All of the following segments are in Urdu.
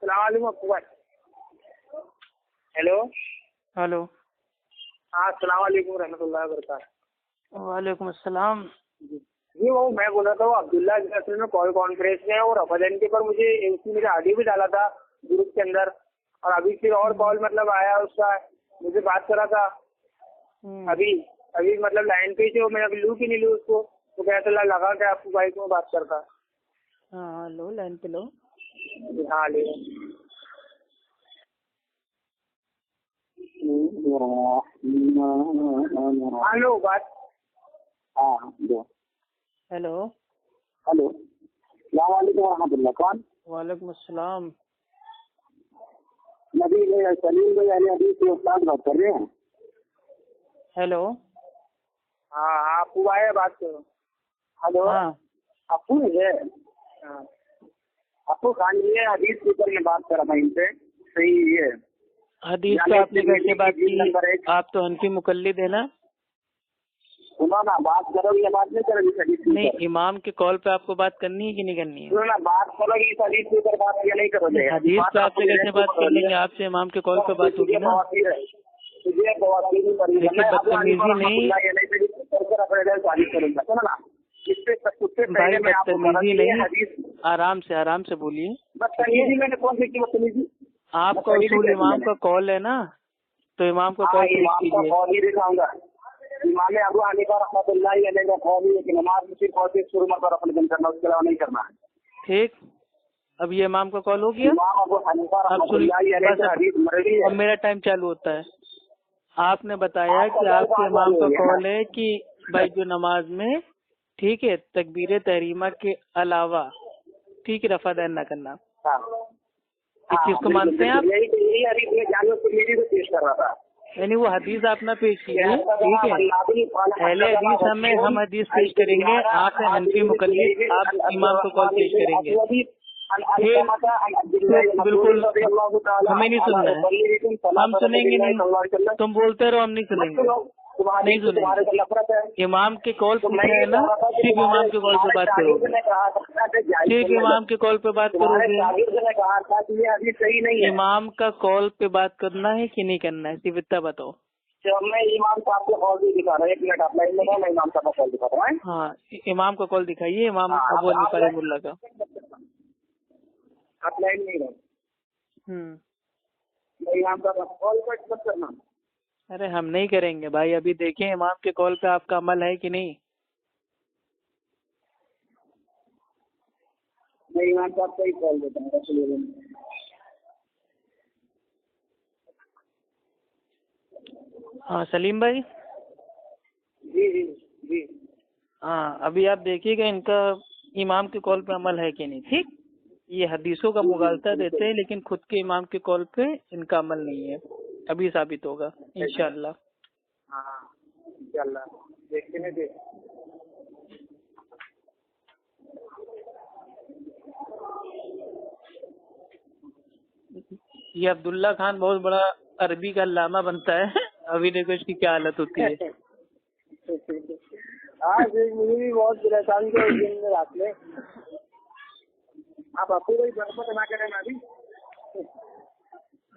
السلام علیکم ابو بھائی. ہیلو. ہلو. ہاں السلام علیکم ورحمۃ اللہ وبرکاتہ. وعلیکم السلام. جی وہ میں بولا تھا وہ عبداللہ جو اصل میں کال کانفرنس میں اور رفدین کے پر مجھے اس نے میرا آڈیو بھی ڈالا تھا گروپ کے اندر اور ابھی پھر اور کال مطلب آیا اس کا مجھے بات کرا تھا ابھی مطلب لائن پہ تھے میں ابھی لوں کہ نہیں لوں اس کو تو کہتے اللہ لگا کہ آپ کو بھائی کو بات کرتا. ہاں لو لائن پہ لو. ہاں لے ہلو بات. ہاں دو. ہیلو. ہلو السلام علیکم ورحمۃ اللہ. کون؟ وعلیکم السلام. نبی سلیم بھائی علی حدیث کے استاد بات کر رہے ہیں. ہیلو. ہاں آپ آئے بات کرو. ہلو ہاں ابو ہے ہاں ابو خان یہ حدیث کے اوپر میں بات کر رہا تھا ان سے. صحیح ہے حدیث پہ آپ نے کیسے بات کی؟ آپ تو حنفی مقلد ہے نا. سنو نا بات کرو یہ بات نہیں کرو گی حدیث کے نہیں اوپر. امام کے کال پہ آپ کو بات کرنی ہے کہ نہیں کرنی ہے؟ سنو نا بات کرو گی اس حدیث کے اوپر بات یہ نہیں کرو گے. حدیث پہ آپ سے کیسے بات کر لیں گے؟ آپ سے امام کے کال پہ بات ہوگی نا. بھائی بدتمیزی نہیں، آرام سے بولیے. بدتمیزی میں نے کون سی کی بدتمیزی؟ آپ کا اصول امام کا کال ہے نا تو امام کا کال پیش کیجیے. کال ہی دکھاؤں گا. امام ابو حنیفہ رحمۃ اللہ علیہ کا قول ہے کہ نماز میں صرف اور صرف سورہ بقرہ پر دم کرنا، اس کے علاوہ نہیں کرنا ہے. ٹھیک. اب یہ امام کا کال ہو گیا. امام ابو حنیفہ اب رحمۃ اللہ علیہ کا حدیث مروی ہے. اب میرا ٹائم چالو ہوتا ہے. آپ نے بتایا کہ آپ کے امام کا کال ہے کہ بھائی جو نماز میں ٹھیک ہے تکبیر تحریمہ کے علاوہ ٹھیک ہے رفع دین نہ کرنا. اس چیز کو مانتے ہیں آپ؟ یہی حدیث میں جانو تو میری کو پیش کر رہا تھا. یعنی وہ حدیث آپ نہ پیش کیجیے. ٹھیک ہے اہل حدیث ہم حدیث پیش کریں گے. آپ ہیں حنفی مقلد، آپ امام کو کال پیش کریں گے. بالکل ہمیں نہیں سننا ہے، ہم سنیں گے نہیں. تم بولتے رہو ہم نہیں سنیں گے. نہیں سنیں گے. امام کے کال پوچھ رہے ہیں نا، صرف امام کے کال پہ بات کرو گے. صرف امام کے کال پہ بات کرو گے. امام کا کال پہ بات کرنا ہے کہ نہیں کرنا ہے صرف اتنا بتاؤ. میں امام صاحب کو کال بھی دکھا رہا ہوں. ایک منٹ آپ لائن میں امام صاحب کو کال دکھا رہا ہوں. ہاں امام کا کال دکھائیے، امام ابو حنیفہ رحمہ اللہ کا. آپ لائن نہیں رہے. امام صاحب کال کٹ کرنا. ارے ہم نہیں کریں گے بھائی. ابھی دیکھیں امام کے کال پہ آپ کا عمل ہے کہ نہیں. میں امام صاحب کو ہی کال دیتا ہوں. ہاں سلیم بھائی. جی جی جی. ہاں ابھی آپ دیکھیے گا ان کا امام کے کال پہ عمل ہے کہ نہیں. ٹھیک. یہ حدیثوں کا مغالطہ دیتے ہیں لیکن خود کے امام کے کال پہ ان کا عمل نہیں ہے. ابھی ثابت ہوگا انشاءاللہ. ہاں انشاءاللہ دیکھتے ہیں. یہ عبداللہ خان بہت بڑا عربی کا علامہ بنتا ہے. ابھی دیکھو اس کی کیا حالت ہوتی ہے. ہاں مجھے بھی بہت پریشانی ہے اس دن میں رات میں. آپ ابو بھائی برپت نہ کریں نا ابھی.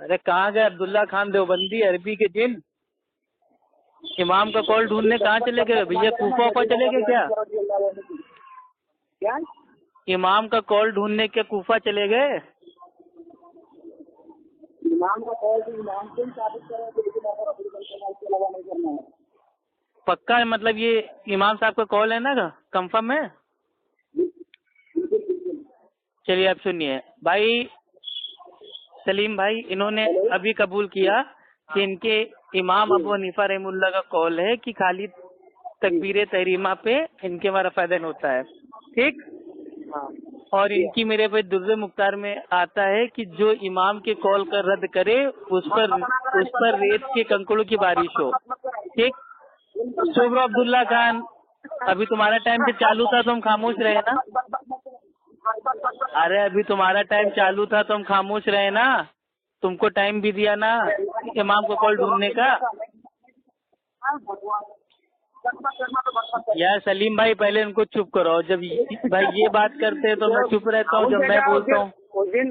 ارے کہاں گئے عبداللہ خان دیوبندی عربی کے دن. امام کا کال ڈھونڈنے کہاں چلے گئے بھیا؟ کوفہ اوپر چلے گئے کیا؟ امام کا کال ڈھونڈنے کے کوفہ چلے گئے؟ امام کا کال تو امام سے ہی ثابت کرنا ہے. پکا ہے مطلب یہ امام صاحب کا کال ہے نا، کنفرم ہے؟ چلیے آپ سنیے بھائی. سلیم بھائی انہوں نے ابھی قبول کیا کہ ان کے امام ابو حنیفہ رحمہ اللہ کا کال ہے کہ خالی تکبیر تحریمہ پہ ان کے وہاں رفع دین ہوتا ہے. ٹھیک. اور ان کی میرے پہ در مختار میں آتا ہے کہ جو امام کے کال کا رد کرے اس پر ریت کے کنکڑوں کی بارش ہو. ٹھیک. شکر عبداللہ خان ابھی تمہارا ٹائم جو چالو تھا تو ہم خاموش رہے نا. ارے ابھی تمہارا ٹائم چالو تھا تو ہم خاموش رہے نا. تم کو ٹائم بھی دیا نا امام کو کال ڈھونڈنے کا. یار سلیم بھائی پہلے ان کو چپ کرو. جب بھائی یہ بات کرتے ہیں تو میں چپ رہتا ہوں، جب میں بولتا ہوں. اس دن